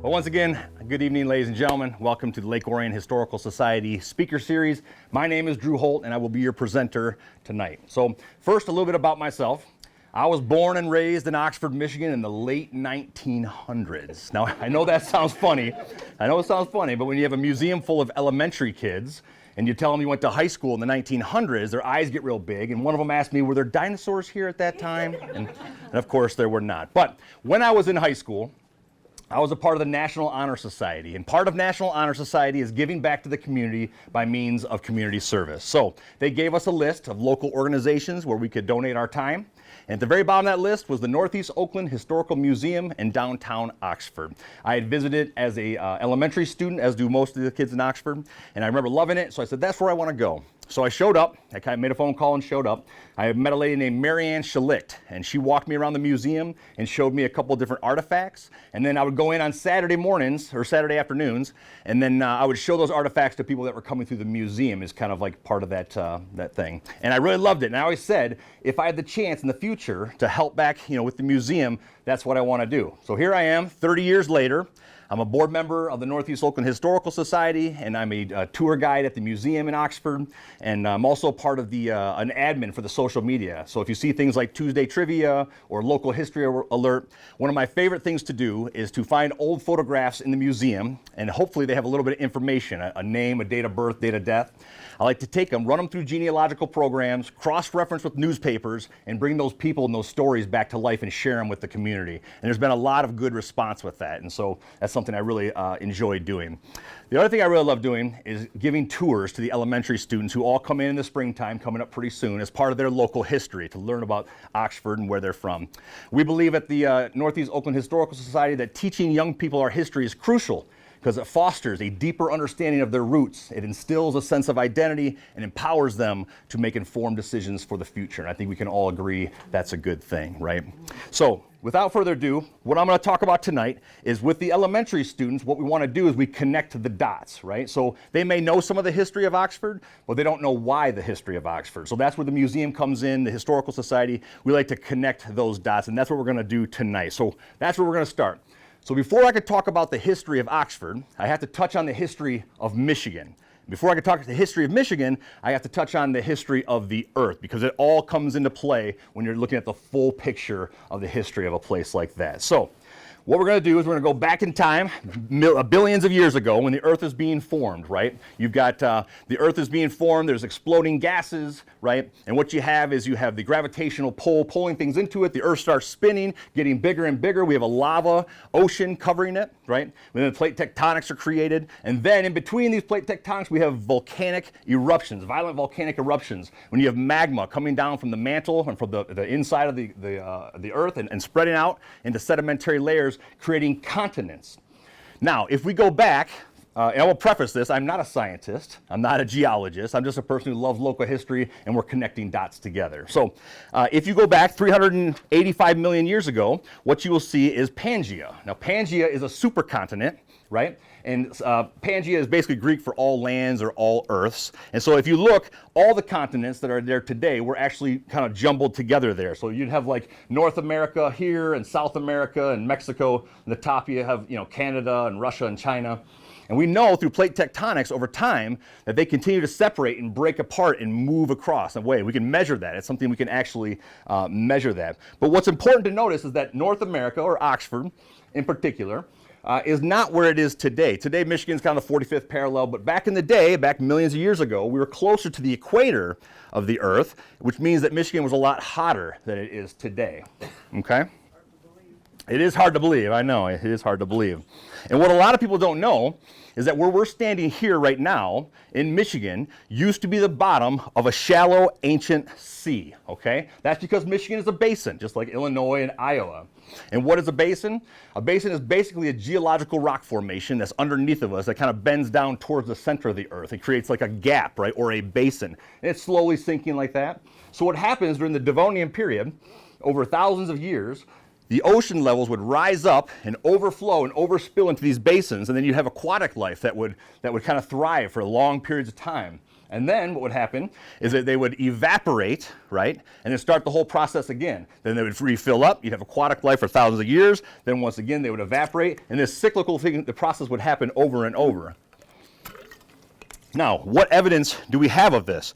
Well, once again, good evening, ladies and gentlemen. Welcome to the Lake Orion Historical Society Speaker Series. My name is Drew Holt, and I will be your presenter tonight. So first, a little bit about myself. I was born and raised in Oxford, Michigan in the late 1900s. Now, I know that sounds funny. But when you have a museum full of elementary kids, and you tell them you went to high school in the 1900s, their eyes get real big, and one of them asked me, were there dinosaurs here at that time? And of course, there were not. But when I was in high school, I was a part of the National Honor Society, and part of National Honor Society is giving back to the community by means of community service. So they gave us a list of local organizations where we could donate our time, and at the very bottom of that list was the Northeast Oakland Historical Museum in downtown Oxford. I had visited as a elementary student, as do most of the kids in Oxford, and I remember loving it, so I said, that's where I want to go. So I showed up, I kind of made a phone call and showed up. I met a lady named Marianne Schlicht, and she walked me around the museum and showed me a couple of different artifacts. And then I would go in on Saturday mornings, or Saturday afternoons, and then I would show those artifacts to people that were coming through the museum as kind of like part of that thing. And I really loved it, and I always said, if I had the chance in the future to help back with the museum, that's what I want to do. So here I am, 30 years later. I'm a board member of the Northeast Oakland Historical Society, and I'm a tour guide at the museum in Oxford, and I'm also part of an admin for the social media. So if you see things like Tuesday Trivia or Local History Alert, one of my favorite things to do is to find old photographs in the museum, and hopefully they have a little bit of information, a name, a date of birth, date of death. I like to take them, run them through genealogical programs, cross-reference with newspapers, and bring those people and those stories back to life and share them with the community. And there's been a lot of good response with that, and so that's something I really enjoy doing. The other thing I really love doing is giving tours to the elementary students who all come in the springtime, coming up pretty soon, as part of their local history, to learn about Oxford and where they're from. We believe at the Northeast Oakland Historical Society that teaching young people our history is crucial, because it fosters a deeper understanding of their roots. It instills a sense of identity and empowers them to make informed decisions for the future. And I think we can all agree that's a good thing, right? So without further ado, what I'm going to talk about tonight is with the elementary students, what we want to do is we connect the dots, right? So they may know some of the history of Oxford, but they don't know why the history of Oxford. So that's where the museum comes in, the Historical Society. We like to connect those dots, and that's what we're going to do tonight. So that's where we're going to start. So before I could talk about the history of Oxford, I have to touch on the history of Michigan. Before I could talk about the history of Michigan, I have to touch on the history of the earth, because it all comes into play when you're looking at the full picture of the history of a place like that. So what we're going to do is we're going to go back in time, billions of years ago, when the earth is being formed, right? You've got the earth is being formed, there's exploding gases, right? And what you have is you have the gravitational pull pulling things into it, the earth starts spinning, getting bigger and bigger, we have a lava ocean covering it, right? And then the plate tectonics are created, and then in between these plate tectonics we have volcanic eruptions, violent volcanic eruptions, when you have magma coming down from the mantle and from the inside of the earth and spreading out into sedimentary layers, creating continents. Now, if we go back, and I will preface this, I'm not a scientist, I'm not a geologist, I'm just a person who loves local history, and we're connecting dots together. So if you go back 385 million years ago, what you will see is Pangaea. Now, Pangaea is a supercontinent, right? And Pangaea is basically Greek for all lands or all earths. And so if you look, all the continents that are there today were actually kind of jumbled together there. So you'd have like North America here and South America and Mexico. And the top you have Canada and Russia and China. And we know through plate tectonics over time that they continue to separate and break apart and move across in a way. We can measure that. It's something we can actually measure that. But what's important to notice is that North America, or Oxford in particular, is not where it is today. Today, Michigan's kind of the 45th parallel, but back in the day, back millions of years ago, we were closer to the equator of the Earth, which means that Michigan was a lot hotter than it is today, okay? It is hard to believe, I know, it is hard to believe. And what a lot of people don't know is that where we're standing here right now in Michigan used to be the bottom of a shallow ancient sea, okay? That's because Michigan is a basin, just like Illinois and Iowa. And what is a basin? A basin is basically a geological rock formation that's underneath of us that kind of bends down towards the center of the earth. It creates like a gap, right, or a basin. And it's slowly sinking like that. So what happens during the Devonian period, over thousands of years, the ocean levels would rise up and overflow and overspill into these basins, and then you'd have aquatic life that would kind of thrive for long periods of time. And then what would happen is that they would evaporate, right? And then start the whole process again. Then they would refill up. You'd have aquatic life for thousands of years. Then once again, they would evaporate. And this cyclical thing, the process would happen over and over. Now, what evidence do we have of this?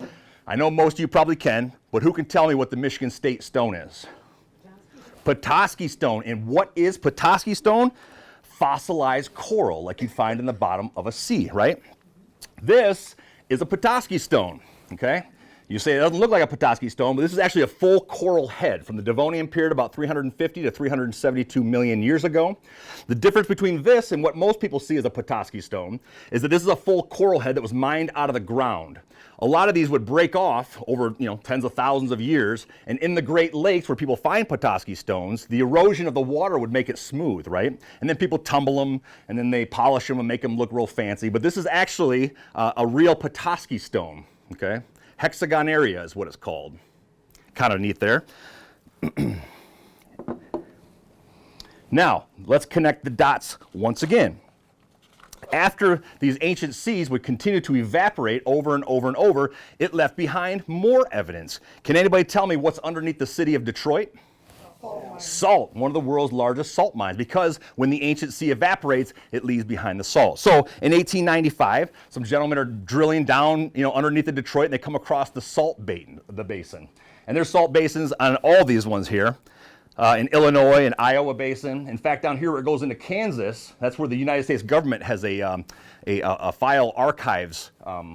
I know most of you probably can, but who can tell me what the Michigan State stone is? Petoskey stone. And what is Petoskey stone? Fossilized coral, like you'd find in the bottom of a sea, right? This is a Petoskey stone, okay? You say it doesn't look like a Petoskey stone, but this is actually a full coral head from the Devonian period about 350 to 372 million years ago. The difference between this and what most people see as a Petoskey stone is that this is a full coral head that was mined out of the ground. A lot of these would break off over, tens of thousands of years, and in the Great Lakes where people find Petoskey stones, the erosion of the water would make it smooth, right? And then people tumble them, and then they polish them and make them look real fancy. But this is actually a real Petoskey stone, okay? Hexagonaria is what it's called. Kind of neat there. Now, let's connect the dots once again. After these ancient seas would continue to evaporate over and over and over, it left behind more evidence. Can anybody tell me what's underneath the city of Detroit? Salt, one of the world's largest salt mines, because when the ancient sea evaporates, it leaves behind the salt. So in 1895, some gentlemen are drilling down, underneath the Detroit, and they come across the salt basin. And there's salt basins on all these ones here. In Illinois and Iowa basin. In fact, down here where it goes into Kansas, that's where the United States government has a file archives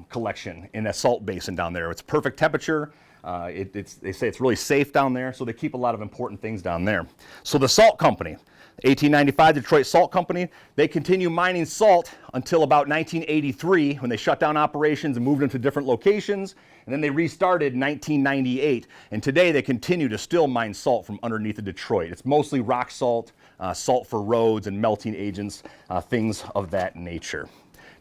collection in a salt basin down there. It's perfect temperature. They say it's really safe down there, so they keep a lot of important things down there. So the salt company, 1895 Detroit Salt Company, they continue mining salt until about 1983 when they shut down operations and moved them to different locations, and then they restarted in 1998. And today they continue to still mine salt from underneath the Detroit. It's mostly rock salt, salt for roads and melting agents, things of that nature.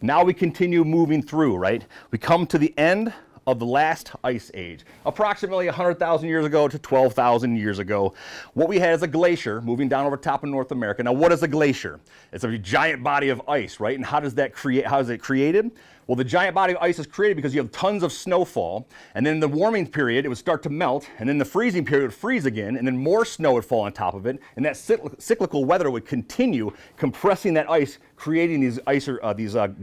Now we continue moving through, right? We come to the end of the last ice age, approximately 100,000 years ago to 12,000 years ago. What we had is a glacier moving down over top of North America. Now, what is a glacier? It's a giant body of ice, right? And how is it created? Well, the giant body of ice is created because you have tons of snowfall, and then in the warming period, it would start to melt, and then the freezing period would freeze again, and then more snow would fall on top of it, and that cyclical weather would continue compressing that ice, creating these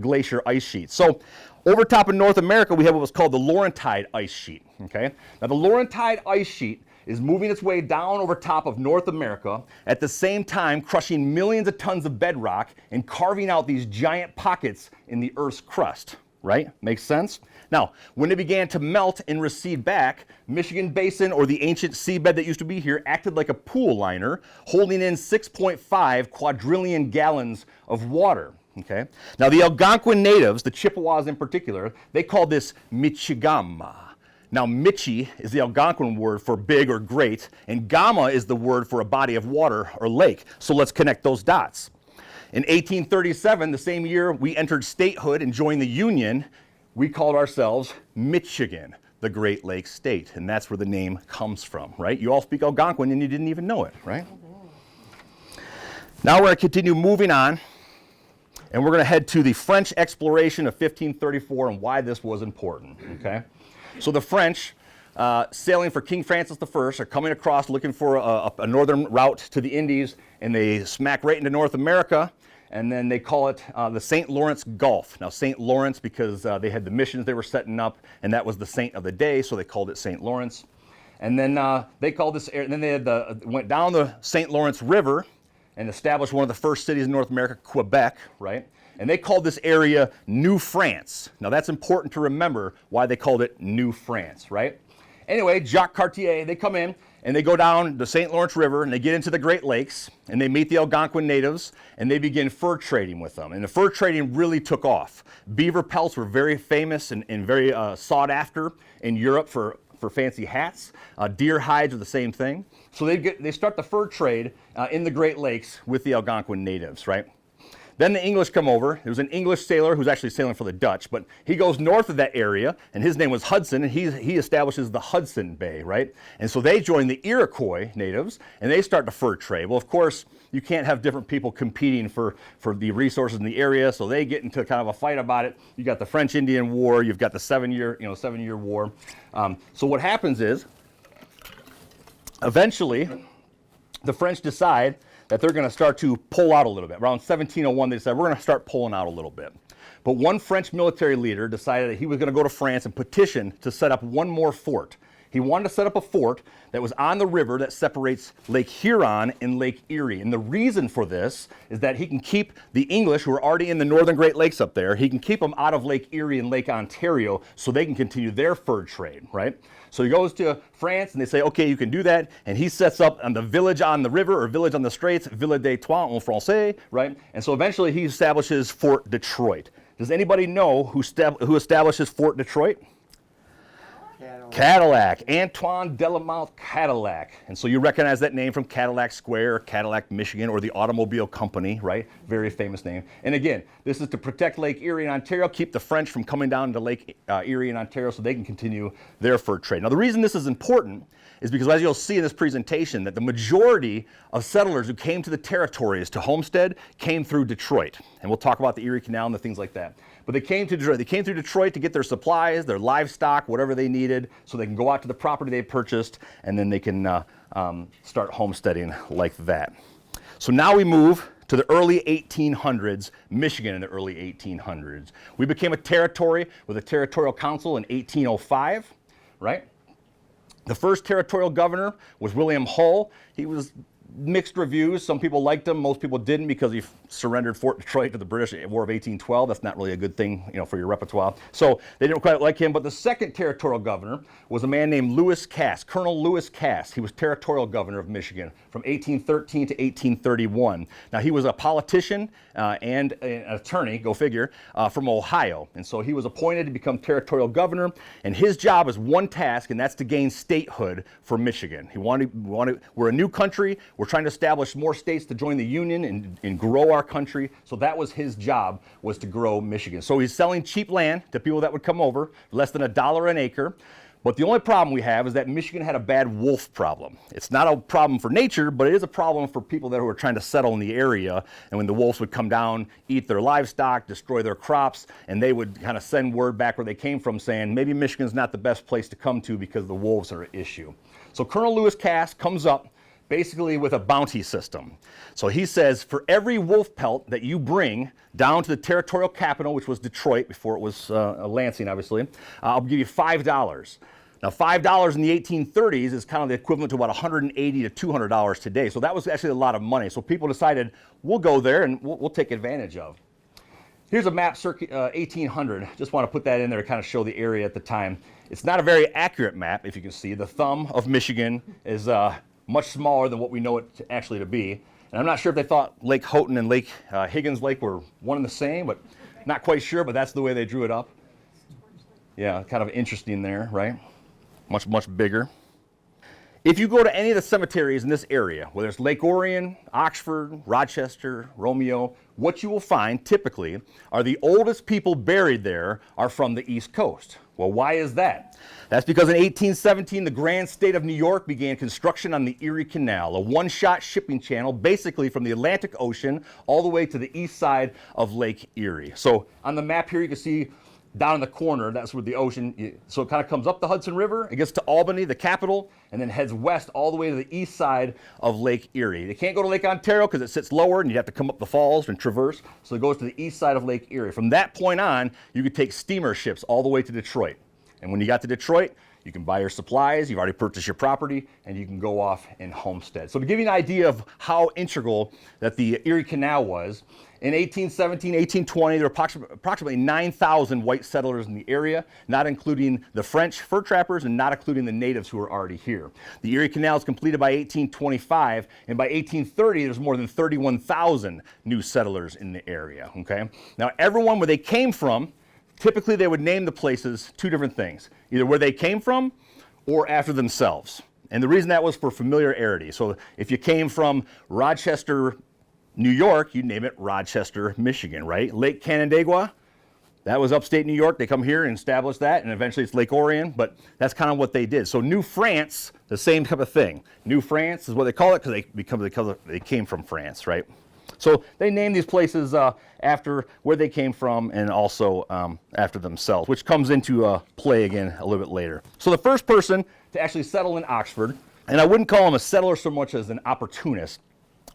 glacier ice sheets. So over top of North America, we have what was called the Laurentide ice sheet, okay? Now, the Laurentide ice sheet is moving its way down over top of North America, at the same time crushing millions of tons of bedrock and carving out these giant pockets in the Earth's crust, right? Makes sense? Now, when it began to melt and recede back, Michigan Basin, or the ancient seabed that used to be here, acted like a pool liner, holding in 6.5 quadrillion gallons of water. Okay? Now, the Algonquin natives, the Chippewas in particular, they call this Michigama. Now, Michi is the Algonquin word for big or great, and Gama is the word for a body of water or lake. So let's connect those dots. In 1837, the same year we entered statehood and joined the Union, we called ourselves Michigan, the Great Lakes State, and that's where the name comes from, right? You all speak Algonquin and you didn't even know it, right? Now we're going to continue moving on, and we're going to head to the French exploration of 1534 and why this was important, okay? So the French, sailing for King Francis I, are coming across looking for a northern route to the Indies, and they smack right into North America, and then they call it the St. Lawrence Gulf. Now, St. Lawrence, because they had the missions they were setting up, and that was the saint of the day, so they called it St. Lawrence. And then they called this area, and then they went down the St. Lawrence River and established one of the first cities in North America, Quebec, right? And they called this area New France. Now, that's important to remember why they called it New France, right? Anyway, Jacques Cartier, they come in and they go down the St. Lawrence River and they get into the Great Lakes and they meet the Algonquin natives and they begin fur trading with them. And the fur trading really took off. Beaver pelts were very famous and very sought after in Europe for fancy hats. Deer hides are the same thing. So they start the fur trade in the Great Lakes with the Algonquin natives, right? Then the English come over. There was an English sailor who's actually sailing for the Dutch, but he goes north of that area, and his name was Hudson, and he establishes the Hudson Bay, right? And so they join the Iroquois natives, and they start the fur trade. Well, of course, you can't have different people competing for the resources in the area, so they get into kind of a fight about it. You got the French-Indian War, you've got the seven-year war. So what happens is, eventually, the French decide that they're going to start to pull out a little bit. Around 1701, they decided we're going to start pulling out a little bit. But one French military leader decided that he was going to go to France and petition to set up one more fort. He wanted to set up a fort that was on the river that separates Lake Huron and Lake Erie. And the reason for this is that he can keep the English, who are already in the northern Great Lakes up there, he can keep them out of Lake Erie and Lake Ontario so they can continue their fur trade, right? So he goes to France and they say, okay, you can do that. And he sets up on the village on the river or village on the straits, Ville des Trois en français, right? And so eventually he establishes Fort Detroit. Does anybody know who establishes Fort Detroit? Cadillac, Antoine Delamont Cadillac. And so you recognize that name from Cadillac Square, Cadillac, Michigan, or the Automobile Company, right? Very famous name. And again, this is to protect Lake Erie and Ontario, keep the French from coming down to Lake Erie and Ontario so they can continue their fur trade. Now, the reason this is important is because, as you'll see in this presentation, that the majority of settlers who came to the territories to homestead came through Detroit. And we'll talk about the Erie Canal and the things like that. But they came to Detroit. They came through Detroit to get their supplies, their livestock, whatever they needed, so they can go out to the property they purchased, and then they can start homesteading like that. So now we move to the early 1800s, Michigan in the early 1800s. We became a territory with a territorial council in 1805, right? The first territorial governor was William Hull. He was mixed reviews. Some people liked him, most people didn't because he surrendered Fort Detroit to the British at War of 1812. That's not really a good thing, for your repertoire. So they didn't quite like him. But the second territorial governor was a man named Lewis Cass, Colonel Lewis Cass. He was territorial governor of Michigan from 1813 to 1831. Now he was a politician and an attorney, go figure, from Ohio. And so he was appointed to become territorial governor. And his job is one task, and that's to gain statehood for Michigan. We're a new country. We're trying to establish more states to join the Union and grow our country. So that was his job, was to grow Michigan. So he's selling cheap land to people that would come over, less than $1 an acre. But the only problem we have is that Michigan had a bad wolf problem. It's not a problem for nature, but it is a problem for people that were trying to settle in the area. And when the wolves would come down, eat their livestock, destroy their crops, and they would kind of send word back where they came from saying, maybe Michigan's not the best place to come to because the wolves are an issue. So Colonel Lewis Cass comes up basically with a bounty system. So he says, for every wolf pelt that you bring down to the territorial capital, which was Detroit before it was Lansing, obviously, I'll give you $5. Now, $5 in the 1830s is kind of the equivalent to about $180 to $200 today. So that was actually a lot of money. So people decided, we'll go there and we'll take advantage of. Here's a map, 1800. Just want to put that in there to kind of show the area at the time. It's not a very accurate map, if you can see. The thumb of Michigan is much smaller than what we know it actually to be. And I'm not sure if they thought Lake Houghton and Lake Higgins Lake were one and the same, but not quite sure, but that's the way they drew it up. Yeah, kind of interesting there, right? Much, much bigger. If you go to any of the cemeteries in this area, whether it's Lake Orion, Oxford, Rochester, Romeo, what you will find typically are the oldest people buried there are from the East Coast. Well, why is that? That's because in 1817, the grand state of New York began construction on the Erie Canal, a one-shot shipping channel basically from the Atlantic Ocean all the way to the east side of Lake Erie. So on the map here, you can see down in the corner, that's where the ocean, so it kind of comes up the Hudson River, it gets to Albany, the capital, and then heads west all the way to the east side of Lake Erie. They can't go to Lake Ontario because it sits lower and you have to come up the falls and traverse, so it goes to the east side of Lake Erie. From that point on, you could take steamer ships all the way to Detroit. And when you got to Detroit, you can buy your supplies, you've already purchased your property, and you can go off and homestead. So to give you an idea of how integral that the Erie Canal was, in 1817, 1820, there were approximately 9,000 white settlers in the area, not including the French fur trappers and not including the natives who were already here. The Erie Canal is completed by 1825, and by 1830, there's more than 31,000 new settlers in the area, okay? Now, everyone where they came from, typically they would name the places two different things, either where they came from or after themselves. And the reason that was for familiarity. So if you came from Rochester, New York, you name it Rochester, Michigan, right? Lake Canandaigua, that was upstate New York. They come here and establish that, and eventually it's Lake Orion, but that's kind of what they did. So New France, the same type of thing. New France is what they call it because they came from France, right? So they named these places after where they came from and also after themselves, which comes into play again a little bit later. So the first person to actually settle in Oxford, and I wouldn't call him a settler so much as an opportunist,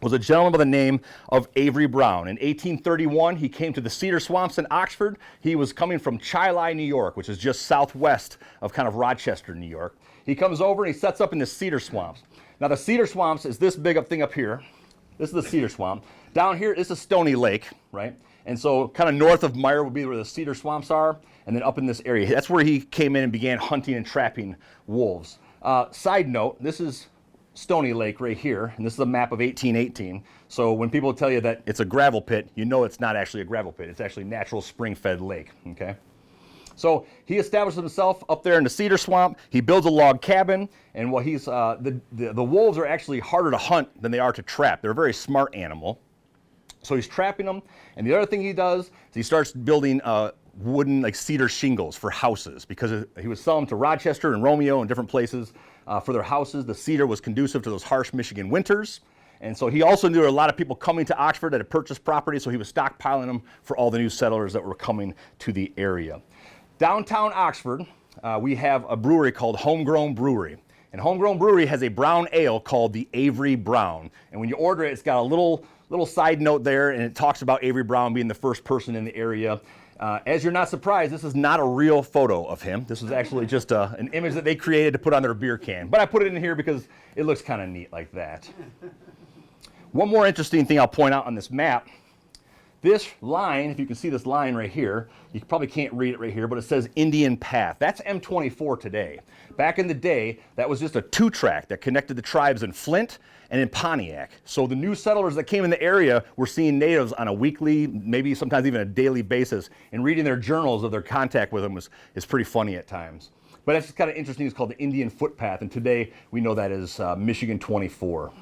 was a gentleman by the name of Avery Brown. In 1831, he came to the Cedar Swamps in Oxford. He was coming from Chili, New York, which is just southwest of kind of Rochester, New York. He comes over and he sets up in the Cedar Swamps. Now the Cedar Swamps is this big thing up here. This is the Cedar Swamp. Down here is a Stony Lake, right? And so kind of north of Meyer would be where the Cedar Swamps are, and then up in this area. That's where he came in and began hunting and trapping wolves. Side note, this is Stony Lake right here, and this is a map of 1818. So when people tell you that it's a gravel pit, you know it's not actually a gravel pit. It's actually natural spring-fed lake, okay? So he established himself up there in the Cedar Swamp. He builds a log cabin, and what the wolves are actually harder to hunt than they are to trap. They're a very smart animal. So he's trapping them, and the other thing he does is he starts building wooden, like cedar shingles for houses, because he would sell them to Rochester and Romeo and different places for their houses. The cedar was conducive to those harsh Michigan winters. And so he also knew there were a lot of people coming to Oxford that had purchased property, so he was stockpiling them for all the new settlers that were coming to the area. Downtown Oxford, we have a brewery called Homegrown Brewery. And Homegrown Brewery has a brown ale called the Avery Brown. And when you order it, it's got a little side note there, and it talks about Avery Brown being the first person in the area. As you're not surprised, this is not a real photo of him. This is actually just an image that they created to put on their beer can. But I put it in here because it looks kind of neat like that. One more interesting thing I'll point out on this map. This line, if you can see this line right here, you probably can't read it right here, but it says Indian Path. That's M24 today. Back in the day, that was just a two-track that connected the tribes in Flint and in Pontiac. So the new settlers that came in the area were seeing natives on a weekly, maybe sometimes even a daily basis, and reading their journals of their contact with them is pretty funny at times. But that's just kind of interesting. It's called the Indian Footpath, and today we know that is Michigan 24.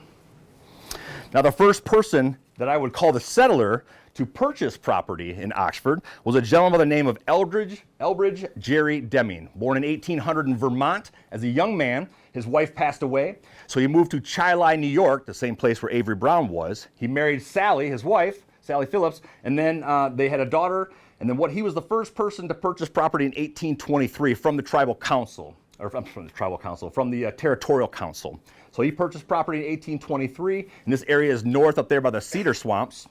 Now the first person that I would call the settler to purchase property in Oxford was a gentleman by the name of Elbridge Jerry Deming, born in 1800 in Vermont. As a young man, his wife passed away, so he moved to Chili, New York, the same place where Avery Brown was. He married Sally, his wife, Sally Phillips, and then they had a daughter, and then he was the first person to purchase property in 1823 from the tribal council, or from the territorial council. So he purchased property in 1823, and this area is north up there by the Cedar Swamps.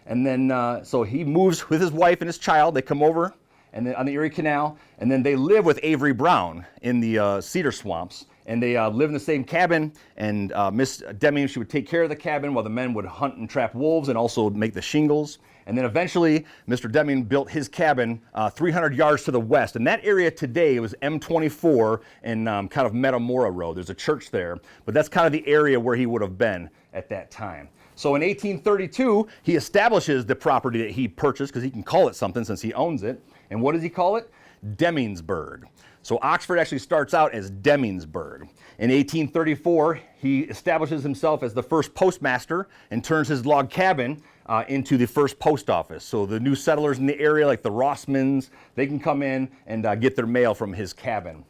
And then, so he moves with his wife and his child. They come over and then on the Erie Canal, and then they live with Avery Brown in the Cedar Swamps. And they live in the same cabin, and Miss Deming, she would take care of the cabin while the men would hunt and trap wolves and also make the shingles. And then eventually, Mr. Deming built his cabin 300 yards to the west. And that area today was M24 and kind of Metamora Road. There's a church there, but that's kind of the area where he would have been at that time. So in 1832, he establishes the property that he purchased, because he can call it something since he owns it. And what does he call it? Demingsburg. So Oxford actually starts out as Demingsburg. In 1834, he establishes himself as the first postmaster and turns his log cabin into the first post office. So the new settlers in the area, like the Rossmans, they can come in and get their mail from his cabin.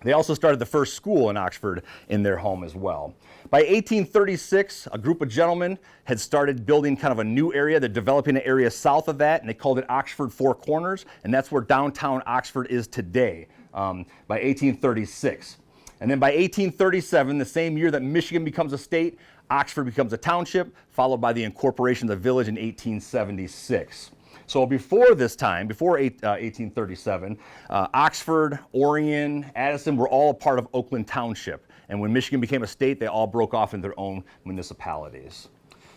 They also started the first school in Oxford in their home as well. By 1836, a group of gentlemen had started building kind of a new area. They're developing an area south of that, and they called it Oxford Four Corners, and that's where downtown Oxford is today, by 1836. And then by 1837, the same year that Michigan becomes a state, Oxford becomes a township, followed by the incorporation of the village in 1876. So before this time, before 1837, Oxford, Orion, Addison were all a part of Oakland Township. And when Michigan became a state, they all broke off into their own municipalities.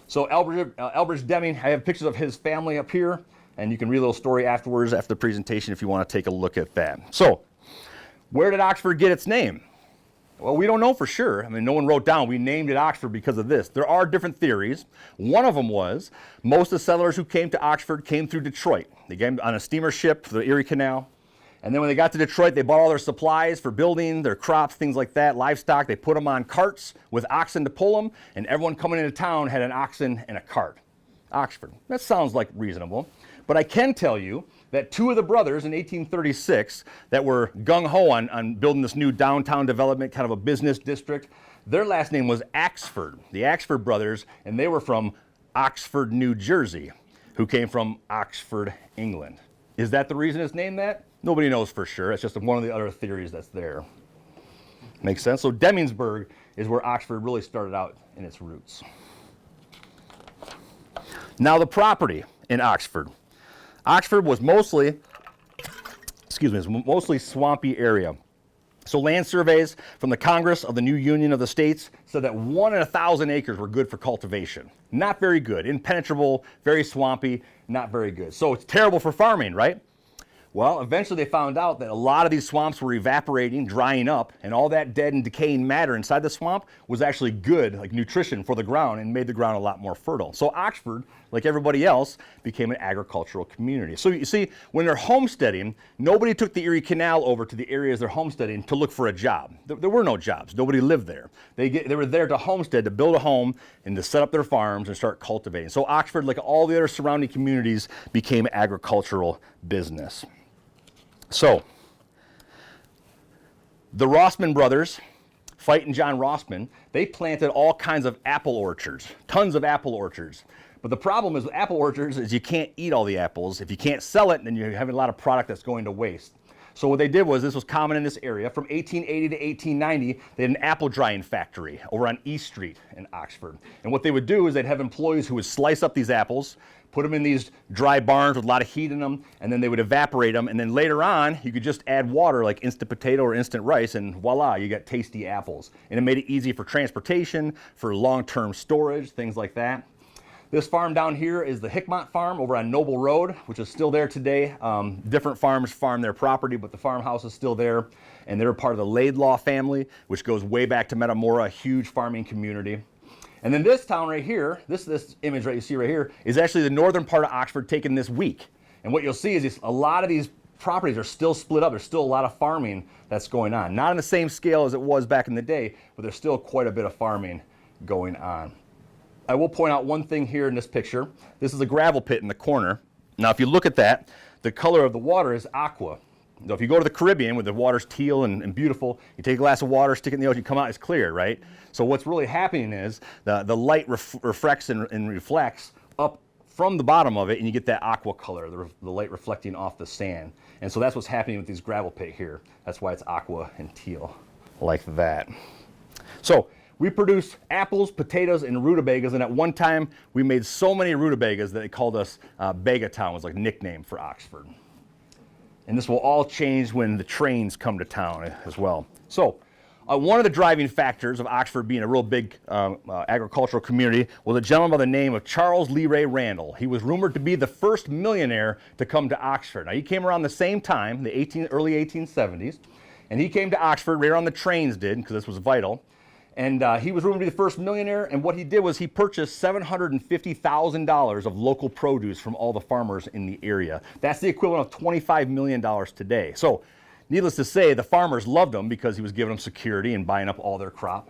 So Elbridge Deming, I have pictures of his family up here, and you can read a little story afterwards after the presentation if you want to take a look at that. So where did Oxford get its name? Well, we don't know for sure. I mean, no one wrote down, we named it Oxford because of this. There are different theories. One of them was most of the settlers who came to Oxford came through Detroit. They came on a steamer ship for the Erie Canal. And then when they got to Detroit, they bought all their supplies for building, their crops, things like that, livestock. They put them on carts with oxen to pull them, and everyone coming into town had an oxen and a cart. Oxford. That sounds like reasonable. But I can tell you that two of the brothers in 1836 that were gung-ho on building this new downtown development, kind of a business district, their last name was Axford, the Axford brothers, and they were from Oxford, New Jersey, who came from Oxford, England. Is that the reason it's named that? Nobody knows for sure. It's just one of the other theories that's there. Makes sense? So Demingsburg is where Oxford really started out in its roots. Now the property in Oxford. Oxford was mostly swampy area. So land surveys from the Congress of the New Union of the States said that 1 in 1,000 acres were good for cultivation. Not very good, impenetrable, very swampy, not very good. So it's terrible for farming, right? Well, eventually they found out that a lot of these swamps were evaporating, drying up, and all that dead and decaying matter inside the swamp was actually good, like nutrition for the ground, and made the ground a lot more fertile. So Oxford, like everybody else, became an agricultural community. So you see, when they're homesteading, nobody took the Erie Canal over to the areas they're homesteading to look for a job. There were no jobs. Nobody lived there. They were there to homestead, to build a home, and to set up their farms and start cultivating. So Oxford, like all the other surrounding communities, became agricultural business. So, the Rossman brothers, Fite and John Rossman, they planted all kinds of apple orchards, tons of apple orchards. But the problem is with apple orchards is you can't eat all the apples. If you can't sell it, then you're having a lot of product that's going to waste. So what they did was, this was common in this area, from 1880 to 1890, they had an apple drying factory over on East Street in Oxford. And what they would do is they'd have employees who would slice up these apples, put them in these dry barns with a lot of heat in them, and then they would evaporate them, and then later on, you could just add water like instant potato or instant rice, and voila, you got tasty apples. And it made it easy for transportation, for long-term storage, things like that. This farm down here is the Hickmont Farm over on Noble Road, which is still there today. Different farms farm their property, but the farmhouse is still there, and they're part of the Laidlaw family, which goes way back to Metamora, a huge farming community. And then this town right here, this image right you see right here, is actually the northern part of Oxford taken this week. And what you'll see is a lot of these properties are still split up. There's still a lot of farming that's going on. Not on the same scale as it was back in the day, but there's still quite a bit of farming going on. I will point out one thing here in this picture. This is a gravel pit in the corner. Now if you look at that, the color of the water is aqua. So if you go to the Caribbean where the water's teal and beautiful, you take a glass of water, stick it in the ocean, you come out, it's clear, right? So what's really happening is the light refracts and reflects up from the bottom of it, and you get that aqua color, the light reflecting off the sand. And so that's what's happening with these gravel pit here. That's why it's aqua and teal, like that. So we produce apples, potatoes, and rutabagas, and at one time we made so many rutabagas that they called us Bagatown, was like a nickname for Oxford. And this will all change when the trains come to town as well. So one of the driving factors of Oxford being a real big agricultural community was a gentleman by the name of Charles Lee Ray Randall. He was rumored to be the first millionaire to come to Oxford. Now he came around the same time, the early 1870s, and he came to Oxford right around the trains did, because this was vital. And he was rumored to be the first millionaire, and what he did was he purchased $750,000 of local produce from all the farmers in the area. That's the equivalent of $25 million today. So, needless to say, the farmers loved him because he was giving them security and buying up all their crop.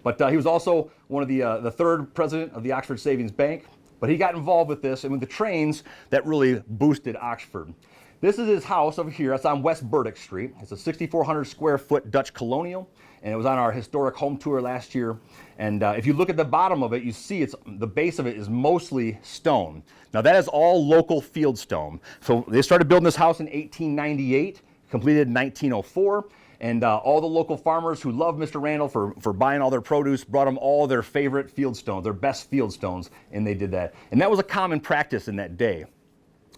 But he was also one of the third president of the Oxford Savings Bank. But he got involved with this, and with the trains, that really boosted Oxford. This is his house over here. It's on West Burdick Street. It's a 6,400 square foot Dutch colonial, and it was on our historic home tour last year. And if you look at the bottom of it, you see the base of it is mostly stone. Now that is all local field stone. So they started building this house in 1898, completed in 1904. And all the local farmers who loved Mr. Randall for buying all their produce brought him all their favorite field stones, their best field stones, and they did that. And that was a common practice in that day.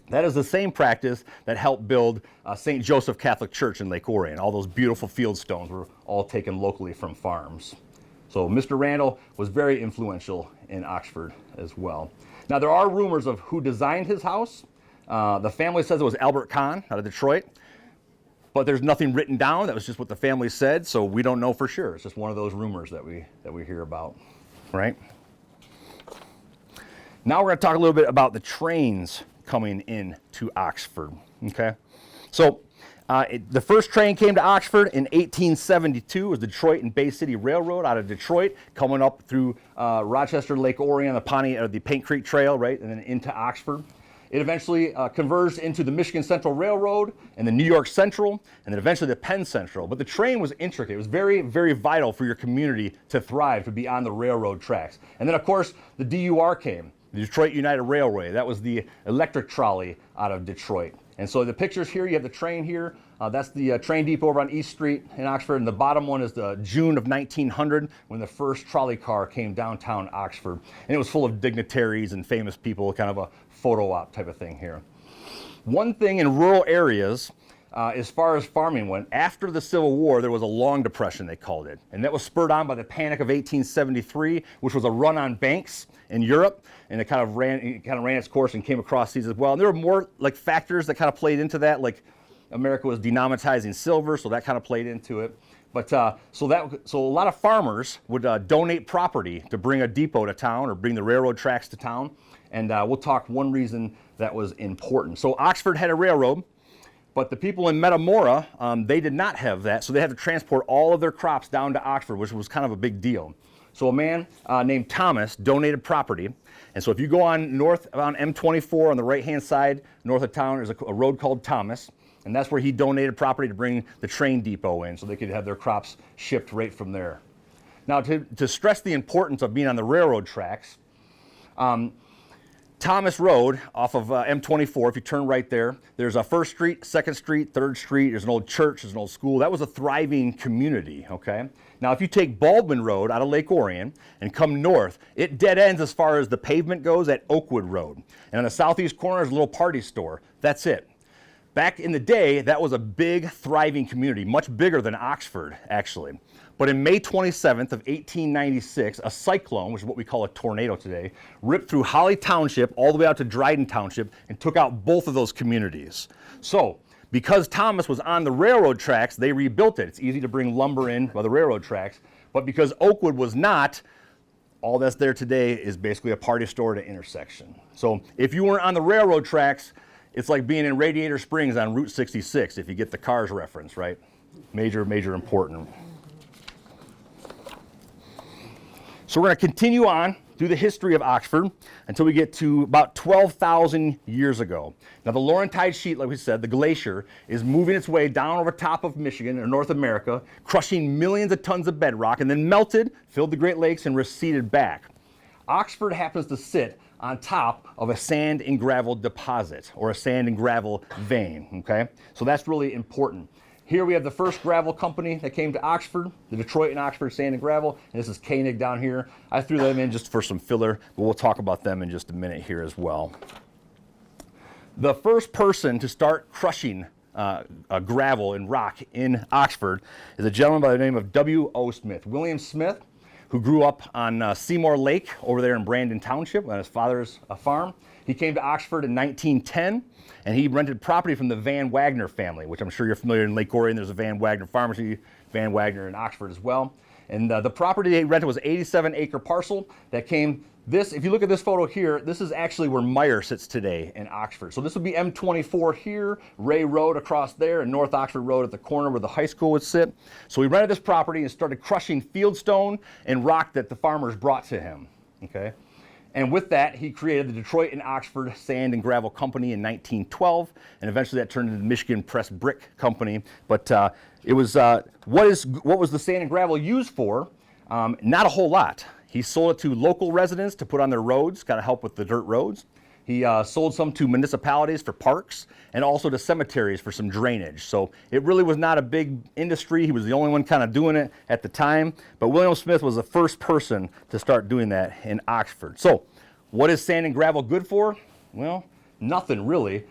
That is the same practice that helped build St. Joseph Catholic Church in Lake Orion. All those beautiful field stones were all taken locally from farms. So Mr. Randall was very influential in Oxford as well. Now there are rumors of who designed his house. The family says it was Albert Kahn out of Detroit, but there's nothing written down. That was just what the family said, so we don't know for sure. It's just one of those rumors that we hear about, right? Now we're going to talk a little bit about the trains coming in to Oxford, okay? So The first train came to Oxford in 1872. It was the Detroit and Bay City Railroad out of Detroit, coming up through Rochester, Lake Orion, the Paint Creek Trail, right, and then into Oxford. It eventually converged into the Michigan Central Railroad and the New York Central, and then eventually the Penn Central. But the train was intricate. It was very, very vital for your community to thrive, to be on the railroad tracks. And then, of course, the DUR came, the Detroit United Railway. That was the electric trolley out of Detroit. And so the pictures here, you have the train here. That's the train depot over on East Street in Oxford. And the bottom one is the June of 1900, when the first trolley car came downtown Oxford. And it was full of dignitaries and famous people, kind of a photo op type of thing here. One thing in rural areas, as far as farming went, after the Civil War, there was a long depression, they called it. And that was spurred on by the Panic of 1873, which was a run on banks in Europe. And it kind of ran its course and came across these as well. And there were more like factors that kind of played into that, like America was demonetizing silver, so that kind of played into it. But so a lot of farmers would donate property to bring a depot to town or bring the railroad tracks to town. And we'll talk one reason that was important. So Oxford had a railroad, but the people in Metamora, they did not have that, so they had to transport all of their crops down to Oxford, which was kind of a big deal. So a man named Thomas donated property. And so if you go on north on M24 on the right-hand side, north of town, there's a road called Thomas. And that's where he donated property to bring the train depot in so they could have their crops shipped right from there. Now, to stress the importance of being on the railroad tracks, Thomas Road off of M24, if you turn right there, there's a 1st Street, 2nd Street, 3rd Street, there's an old church, there's an old school. That was a thriving community, okay? Now, if you take Baldwin Road out of Lake Orion and come north, it dead ends as far as the pavement goes at Oakwood Road. And on the southeast corner is a little party store. That's it. Back in the day, that was a big, thriving community, much bigger than Oxford, actually. But in May 27th of 1896, a cyclone, which is what we call a tornado today, ripped through Holly Township all the way out to Dryden Township and took out both of those communities. So, because Thomas was on the railroad tracks, they rebuilt it. It's easy to bring lumber in by the railroad tracks, but because Oakwood was not, all that's there today is basically a party store at an intersection. So, if you weren't on the railroad tracks, it's like being in Radiator Springs on Route 66, if you get the Cars reference, right? Major, major important. So we're going to continue on through the history of Oxford until we get to about 12,000 years ago. Now the Laurentide Sheet, like we said, the glacier, is moving its way down over top of Michigan or North America, crushing millions of tons of bedrock, and then melted, filled the Great Lakes, and receded back. Oxford happens to sit on top of a sand and gravel deposit, or a sand and gravel vein, okay? So that's really important. Here we have the first gravel company that came to Oxford, the Detroit and Oxford Sand and Gravel, and this is Koenig down here. I threw them in just for some filler, but we'll talk about them in just a minute here as well. The first person to start crushing gravel and rock in Oxford is a gentleman by the name of W.O. Smith. William Smith, who grew up on Seymour Lake over there in Brandon Township on his father's farm. He came to Oxford in 1910, and he rented property from the Van Wagner family, which I'm sure you're familiar. In Lake Orion, there's a Van Wagner pharmacy, Van Wagner in Oxford as well. And the property they rented was an 87-acre parcel that came, if you look at this photo here, this is actually where Meyer sits today in Oxford. So this would be M24 here, Ray Road across there, and North Oxford Road at the corner where the high school would sit. So he rented this property and started crushing fieldstone and rock that the farmers brought to him, okay? And with that, he created the Detroit and Oxford Sand and Gravel Company in 1912, and eventually that turned into the Michigan Press Brick Company. But it was what was the sand and gravel used for? Not a whole lot. He sold it to local residents to put on their roads, kind of help with the dirt roads. He sold some to municipalities for parks, and also to cemeteries for some drainage. So it really was not a big industry. He was the only one kind of doing it at the time. But William Smith was the first person to start doing that in Oxford. So what is sand and gravel good for? Well, nothing really.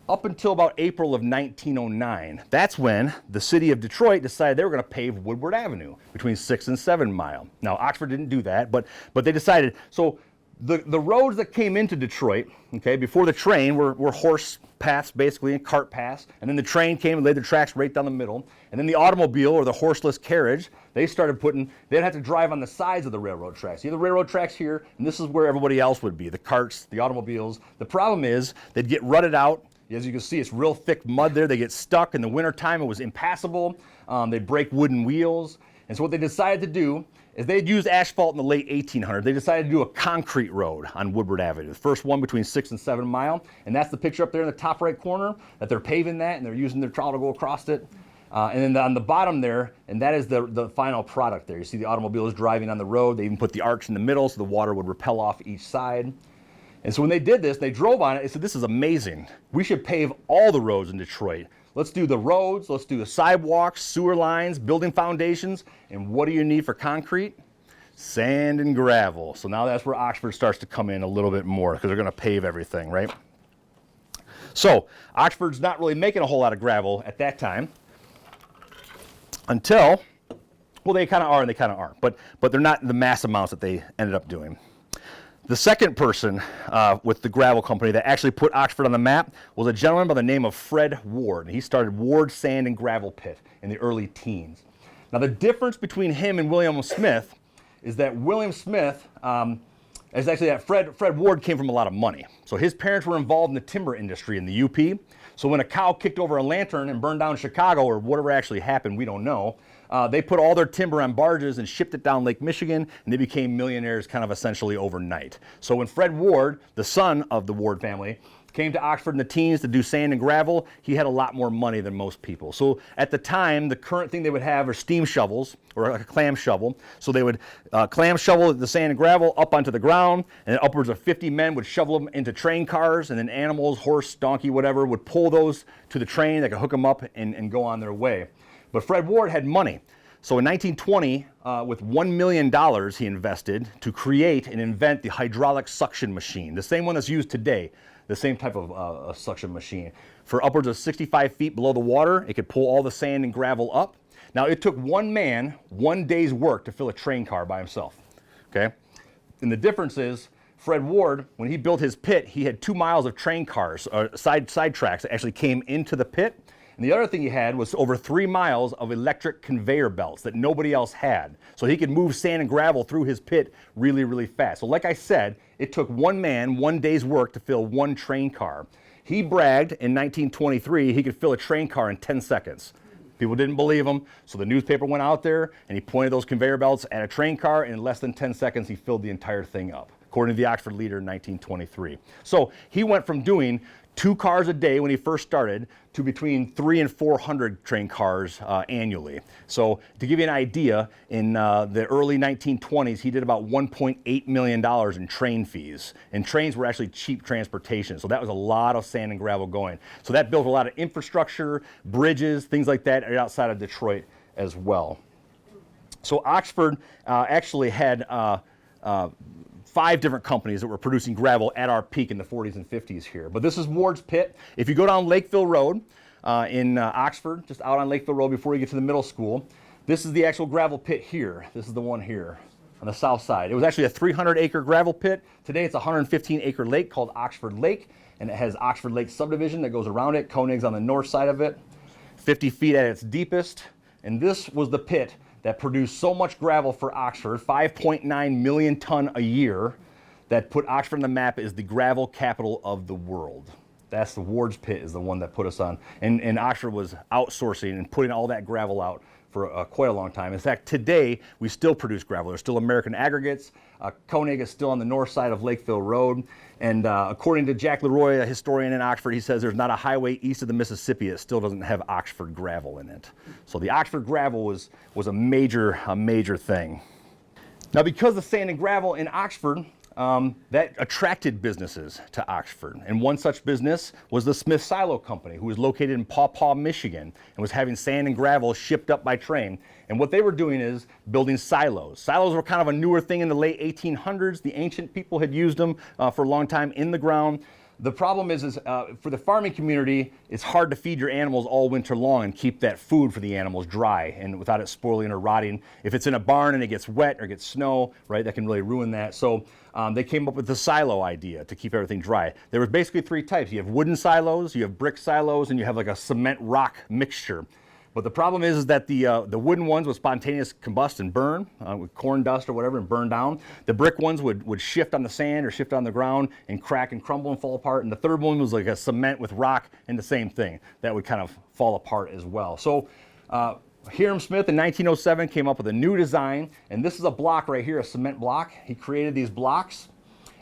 Up until about April of 1909. That's when the city of Detroit decided they were going to pave Woodward Avenue between 6 and 7 Mile. Now, Oxford didn't do that, but they decided. So the roads that came into Detroit, okay, before the train were horse paths basically and cart paths, and then the train came and laid the tracks right down the middle, and then the automobile or the horseless carriage, they'd have to drive on the sides of the railroad tracks. You have the railroad tracks here, and this is where everybody else would be, the carts, the automobiles. The problem is they'd get rutted out, As you can see, it's real thick mud there. They get stuck. In the wintertime, it was impassable. They break wooden wheels. And so what they decided to do is they'd used asphalt in the late 1800s. They decided to do a concrete road on Woodward Avenue, the first one between 6 and 7 Mile. And that's the picture up there in the top right corner, that they're paving that and they're using their trowel to go across it. And then on the bottom there, and that is the final product there. You see the automobiles driving on the road. They even put the arcs in the middle so the water would repel off each side. And so when they did this, they drove on it, they said, this is amazing. We should pave all the roads in Detroit. Let's do the roads, let's do the sidewalks, sewer lines, building foundations. And what do you need for concrete? Sand and gravel. So now that's where Oxford starts to come in a little bit more because they're going to pave everything, right? So Oxford's not really making a whole lot of gravel at that time until, well, they kind of are and they kind of aren't, but they're not in the mass amounts that they ended up doing. The second person with the gravel company that actually put Oxford on the map was a gentleman by the name of Fred Ward. He started Ward Sand and Gravel Pit in the early teens. Now the difference between him and William Smith is that William Smith is actually that Fred Ward came from a lot of money. So his parents were involved in the timber industry in the UP. So when a cow kicked over a lantern and burned down Chicago, or whatever actually happened, we don't know, they put all their timber on barges and shipped it down Lake Michigan, and they became millionaires kind of essentially overnight. So when Fred Ward, the son of the Ward family, came to Oxford in the teens to do sand and gravel, he had a lot more money than most people. So at the time, the current thing they would have are steam shovels, or like a clam shovel. So they would clam shovel the sand and gravel up onto the ground, and then upwards of 50 men would shovel them into train cars, and then animals, horse, donkey, whatever, would pull those to the train. They could hook them up and go on their way. But Fred Ward had money. So in 1920, with $1 million he invested to create and invent the hydraulic suction machine, the same one that's used today, the same type of suction machine. For upwards of 65 feet below the water, it could pull all the sand and gravel up. Now it took one man, 1 day's work to fill a train car by himself, okay? And the difference is, Fred Ward, when he built his pit, he had 2 miles of train cars, side tracks that actually came into the pit. And the other thing he had was over 3 miles of electric conveyor belts that nobody else had. So he could move sand and gravel through his pit really, really fast. So like I said, it took one man, 1 day's work to fill one train car. He bragged in 1923 he could fill a train car in 10 seconds. People didn't believe him, so the newspaper went out there and he pointed those conveyor belts at a train car, and in less than 10 seconds he filled the entire thing up, according to the Oxford Leader in 1923. So he went from doing 2 cars a day when he first started to between 300 and 400 train cars annually. So to give you an idea, in the early 1920s, he did about $1.8 million in train fees. And trains were actually cheap transportation. So that was a lot of sand and gravel going. So that built a lot of infrastructure, bridges, things like that outside of Detroit as well. So Oxford actually had 5 different companies that were producing gravel at our peak in the 40s and 50s here. But this is Ward's Pit. If you go down Lakeville Road in Oxford, just out on Lakeville Road before you get to the middle school, this is the actual gravel pit here. This is the one here on the south side. It was actually a 300-acre gravel pit. Today it's a 115-acre lake called Oxford Lake, and it has Oxford Lake subdivision that goes around it. Koenig's on the north side of it, 50 feet at its deepest. And this was the pit that produced so much gravel for Oxford, 5.9 million ton a year, that put Oxford on the map as the gravel capital of the world. That's the Ward's Pit is the one that put us on. And Oxford was outsourcing and putting all that gravel out for quite a long time. In fact, today, we still produce gravel. There's still American Aggregates. Koenig is still on the north side of Lakeville Road. And according to Jack Leroy, a historian in Oxford, he says there's not a highway east of the Mississippi that still doesn't have Oxford gravel in it. So the Oxford gravel was a major thing. Now, because of sand and gravel in Oxford, that attracted businesses to Oxford. And one such business was the Smith Silo Company, who was located in Paw Paw, Michigan, and was having sand and gravel shipped up by train. And what they were doing is building silos. Silos were kind of a newer thing in the late 1800s. The ancient people had used them for a long time in the ground. The problem is for the farming community, it's hard to feed your animals all winter long and keep that food for the animals dry and without it spoiling or rotting. If it's in a barn and it gets wet or gets snow, right, that can really ruin that. So they came up with the silo idea to keep everything dry. There was basically 3 types. You have wooden silos, you have brick silos, and you have like a cement rock mixture. But the problem is that the wooden ones would spontaneous combust and burn with corn dust or whatever and burn down. The brick ones would shift on the sand or shift on the ground and crack and crumble and fall apart. And the third one was like a cement with rock and the same thing. That would kind of fall apart as well. So Hiram Smith in 1907 came up with a new design. And this is a block right here, a cement block. He created these blocks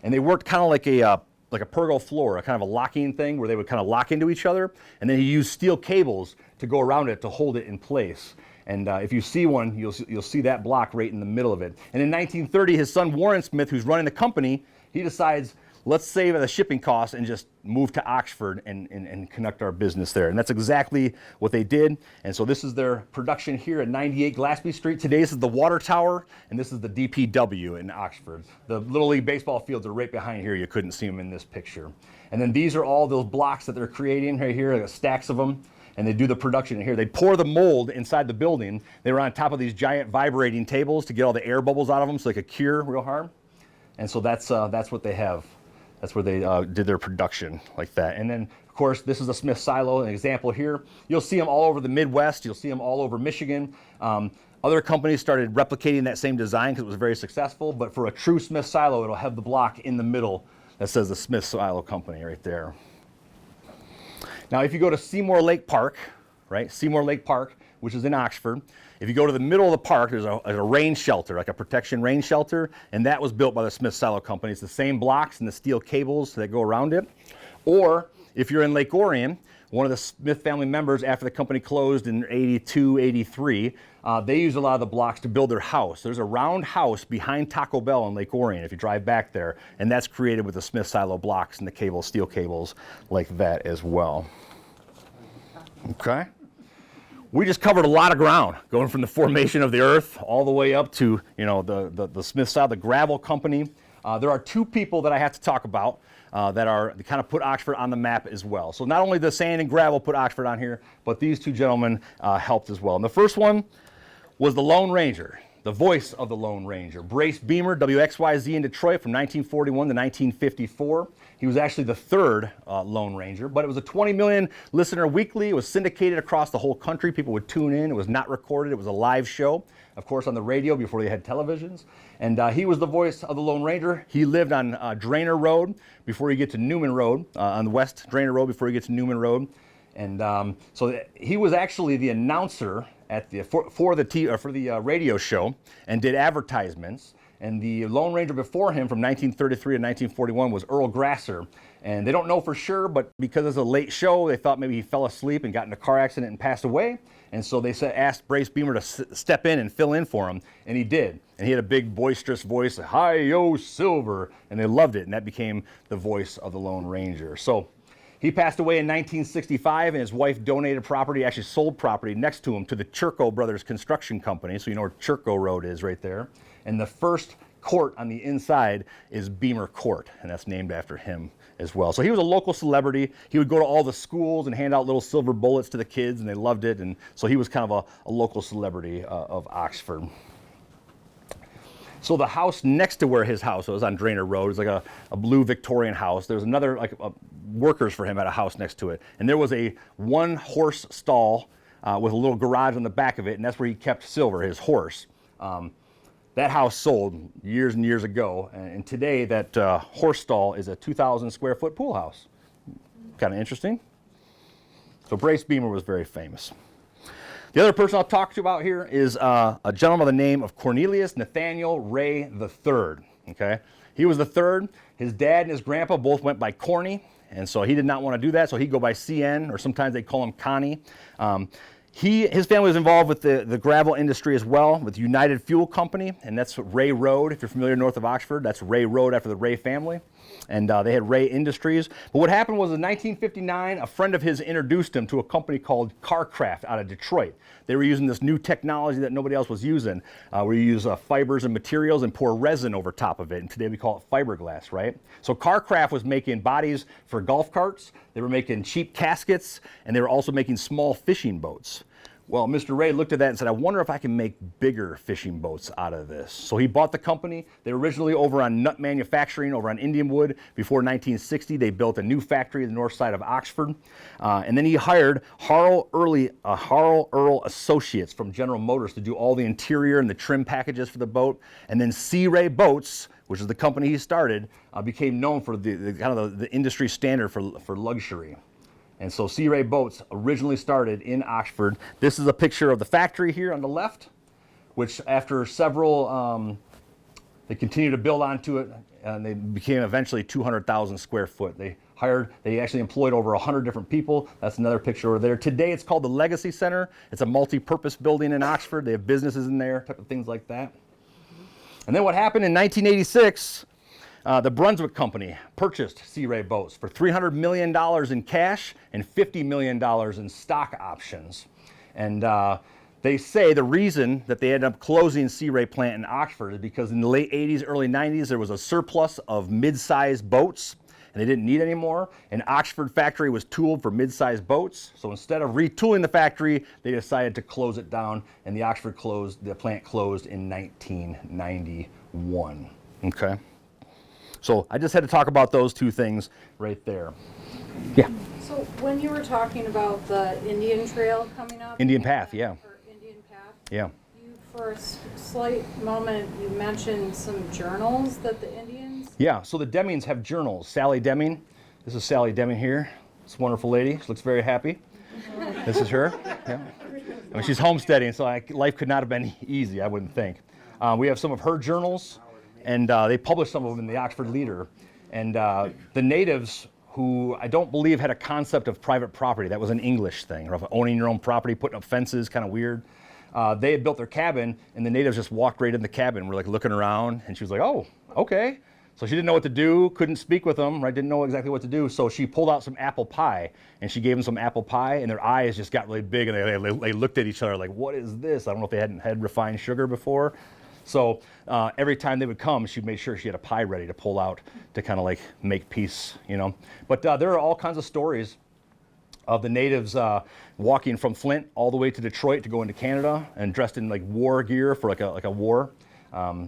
and they worked kind of like a pergola floor, a kind of a locking thing where they would kind of lock into each other. And then he used steel cables to go around it to hold it in place. And if you see one, you'll see that block right in the middle of it. And in 1930, his son Warren Smith, who's running the company, he decides, let's save the shipping costs and just move to Oxford and conduct our business there. And that's exactly what they did. And so this is their production here at 98 Glassby Street. Today this is the Water Tower, and this is the DPW in Oxford. The Little League baseball fields are right behind here. You couldn't see them in this picture. And then these are all those blocks that they're creating right here, like stacks of them. And they do the production in here. They pour the mold inside the building. They were on top of these giant vibrating tables to get all the air bubbles out of them so they could cure real hard. And so that's what they have. That's where they did their production like that. And then, of course, this is a Smith silo, an example here. You'll see them all over the Midwest. You'll see them all over Michigan. Other companies started replicating that same design because it was very successful. But for a true Smith silo, it'll have the block in the middle that says the Smith Silo Company right there. Now, if you go to Seymour Lake Park, right? Seymour Lake Park, which is in Oxford. If you go to the middle of the park, there's a rain shelter, like a protection rain shelter, and that was built by the Smith Silo Company. It's the same blocks and the steel cables that go around it. Or if you're in Lake Orion, one of the Smith family members, after the company closed in 82, 83, they used a lot of the blocks to build their house. There's a round house behind Taco Bell in Lake Orion, if you drive back there, and that's created with the Smith Silo blocks and the cables, steel cables like that as well. Okay. We just covered a lot of ground, going from the formation of the earth all the way up to, the Smith Silo, the gravel company. There are two people that I have to talk about that kind of put Oxford on the map as well. So not only the sand and gravel put Oxford on here, but these two gentlemen helped as well. And the first one was the Lone Ranger, the voice of the Lone Ranger. Brace Beamer, WXYZ in Detroit from 1941 to 1954. He was actually the third Lone Ranger, but it was a 20 million listener weekly. It was syndicated across the whole country. People would tune in. It was not recorded. It was a live show, of course, on the radio before they had televisions. And he was the voice of the Lone Ranger. He lived on Drainer Road before you get to Newman Road, on the West Drainer Road before you get to Newman Road. And so he was actually the announcer at for the radio show and did advertisements. And the Lone Ranger before him from 1933 to 1941 was Earl Grasser. And they don't know for sure, but because it's a late show, they thought maybe he fell asleep and got in a car accident and passed away. And so they asked Brace Beamer to step in and fill in for him, and he did. And he had a big boisterous voice, "Hi-yo, Silver," and they loved it, and that became the voice of the Lone Ranger. So he passed away in 1965, and his wife donated property, actually sold property next to him to the Churko Brothers Construction Company. So you know where Churko Road is right there. And the first court on the inside is Beamer Court, and that's named after him as well. So he was a local celebrity. He would go to all the schools and hand out little silver bullets to the kids, and they loved it. And so he was kind of a local celebrity of Oxford. So the house next to where his house was on Drainer Road is like a blue Victorian house. There's another workers for him at a house next to it. And there was a one-horse stall with a little garage on the back of it, and that's where he kept Silver, his horse. That house sold years and years ago, and today that horse stall is a 2,000 square foot pool house. Kind of interesting. So Brace Beamer was very famous. The other person I'll talk to you about here is a gentleman by the name of Cornelius Nathaniel Ray III. Okay, he was the third. His dad and his grandpa both went by Corny, and so he did not want to do that, so he'd go by CN, or sometimes they call him Connie. His family was involved with the gravel industry as well, with United Fuel Company, and that's Ray Road. If you're familiar north of Oxford, that's Ray Road after the Ray family. And they had Ray Industries. But what happened was in 1959, a friend of his introduced him to a company called Carcraft out of Detroit. They were using this new technology that nobody else was using, where you use fibers and materials and pour resin over top of it. And today we call it fiberglass, right? So Carcraft was making bodies for golf carts. They were making cheap caskets, and they were also making small fishing boats. Well, Mr. Ray looked at that and said, I wonder if I can make bigger fishing boats out of this. So he bought the company. They were originally over on nut manufacturing over on Indianwood. Before 1960, they built a new factory on the north side of Oxford. And then he hired Harl Earl Associates from General Motors to do all the interior and the trim packages for the boat. And then Sea Ray Boats, which is the company he started, became known for the kind of the industry standard for luxury. And so Sea Ray Boats originally started in Oxford. This is a picture of the factory here on the left, which after several, they continued to build onto it, and they became eventually 200,000 square foot. They actually employed over 100 different people. That's another picture over there. Today it's called the Legacy Center. It's a multi-purpose building in Oxford. They have businesses in there, type of things like that. And then what happened in 1986, the Brunswick Company purchased Sea Ray Boats for $300 million in cash and $50 million in stock options. And they say the reason that they ended up closing Sea Ray plant in Oxford is because in the late 80s, early 90s, there was a surplus of mid-sized boats, and they didn't need any more. And Oxford factory was tooled for mid-sized boats. So instead of retooling the factory, they decided to close it down, and the plant closed in 1991. Okay. So I just had to talk about those two things right there. Yeah. So when you were talking about the Indian Trail coming up. Indian Path, yeah. Or Indian Path. Yeah. For a slight moment, you mentioned some journals that the Indians. Yeah, so the Demings have journals. Sally Deming. This is Sally Deming here. This wonderful lady. She looks very happy. This is her. Yeah. I mean, she's homesteading, so life could not have been easy, I wouldn't think. We have some of her journals. And they published some of them in the Oxford Leader. And the natives, who I don't believe had a concept of private property, that was an English thing, or of owning your own property, putting up fences, kind of weird. They had built their cabin, and the natives just walked right in the cabin. We're like looking around, and she was like, oh, okay. So she didn't know what to do, couldn't speak with them, right? Didn't know exactly what to do. So she pulled out some apple pie, and she gave them some apple pie, and their eyes just got really big, and they looked at each other like, what is this? I don't know if they hadn't had refined sugar before. So every time they would come, she made sure she had a pie ready to pull out to kind of like make peace, you know. But there are all kinds of stories of the natives walking from Flint all the way to Detroit to go into Canada and dressed in like war gear for like a war.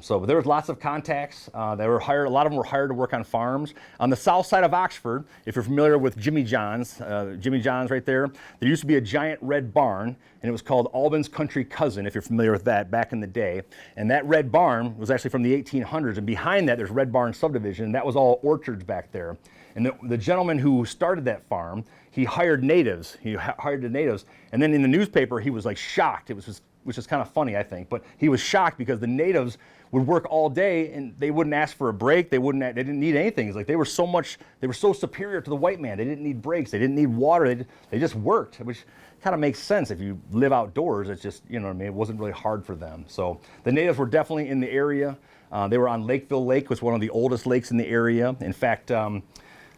So there was lots of contacts. They were hired. A lot of them were hired to work on farms. On the south side of Oxford, if you're familiar with Jimmy John's right there, there used to be a giant red barn, and it was called Albin's Country Cousin, if you're familiar with that, back in the day. And that red barn was actually from the 1800s, and behind that there's Red Barn Subdivision, and that was all orchards back there. And the gentleman who started that farm, he hired natives. He hired the natives, and then in the newspaper he was like shocked. It was just, which is kind of funny, I think, but he was shocked because the natives would work all day and they wouldn't ask for a break. They didn't need anything. It's like they were so superior to the white man. They didn't need breaks. They didn't need water. They just worked, which kind of makes sense. If you live outdoors, it's just, you know what I mean? It wasn't really hard for them. So the natives were definitely in the area. They were on Lakeville Lake, which was one of the oldest lakes in the area. In fact,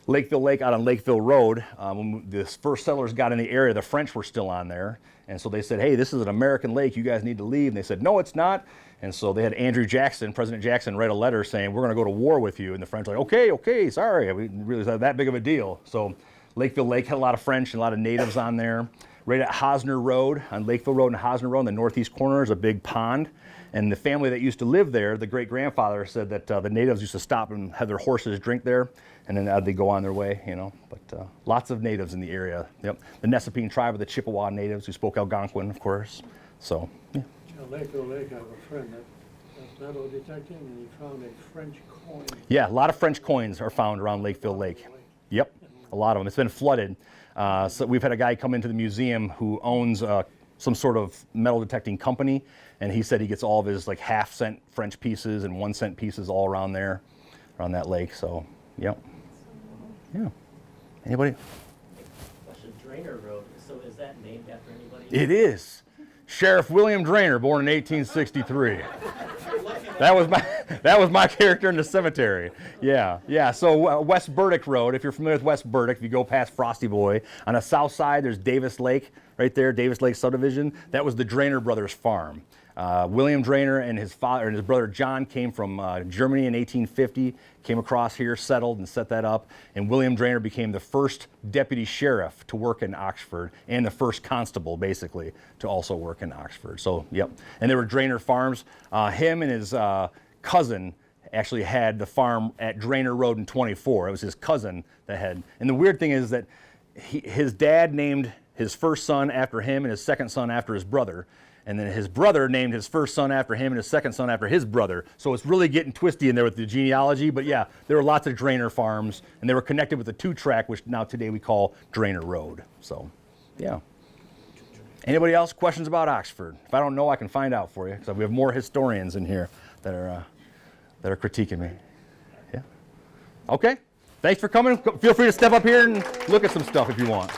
Lakeville Lake out on Lakeville Road, when the first settlers got in the area, the French were still on there. And so they said, hey, this is an American lake, you guys need to leave. And they said, no, it's not. And so they had President Jackson, write a letter saying, we're gonna go to war with you. And the French were like, okay, sorry, we didn't realize that big of a deal. So Lakeville Lake had a lot of French and a lot of natives on there. Right at Hosner Road, on Lakeville Road and Hosner Road, in the northeast corner is a big pond. And the family that used to live there, the great-grandfather said that the natives used to stop and have their horses drink there, and then they'd go on their way, you know. But lots of natives in the area. Yep. The Nessapine tribe of the Chippewa natives who spoke Algonquin, of course. So, yeah. Lakeville Lake, I have a friend that's metal detecting, and he found a French coin. Yeah, a lot of French coins are found around Lakeville Lake. Yep, a lot of them. It's been flooded. So we've had a guy come into the museum who owns some sort of metal detecting company, and he said he gets all of his like half-cent French pieces and 1 cent pieces all around there, around that lake. So, yep. Yeah. Anybody? Question, Drainer Road, so is that named after anybody? It is. Sheriff William Drainer, born in 1863. That was my character in the cemetery. Yeah. So West Burdick Road, if you're familiar with West Burdick, if you go past Frosty Boy, on the south side there's Davis Lake, right there, Davis Lake subdivision. That was the Drainer brothers farm. William Drainer and his father and his brother John came from Germany in 1850, came across here, settled, and set that up. And William Drainer became the first deputy sheriff to work in Oxford and the first constable, basically, to also work in Oxford. So, yep. And there were Drainer farms. Him and his cousin actually had the farm at Drainer Road in 24. It was his cousin that had. And the weird thing is that his dad named his first son after him and his second son after his brother. And then his brother named his first son after him and his second son after his brother. So it's really getting twisty in there with the genealogy. But yeah, there were lots of Drainer farms, and they were connected with a 2-track, which now today we call Drainer Road. So, yeah. Anybody else questions about Oxford? If I don't know, I can find out for you, because we have more historians in here that are critiquing me. Yeah. Okay. Thanks for coming. Feel free to step up here and look at some stuff if you want.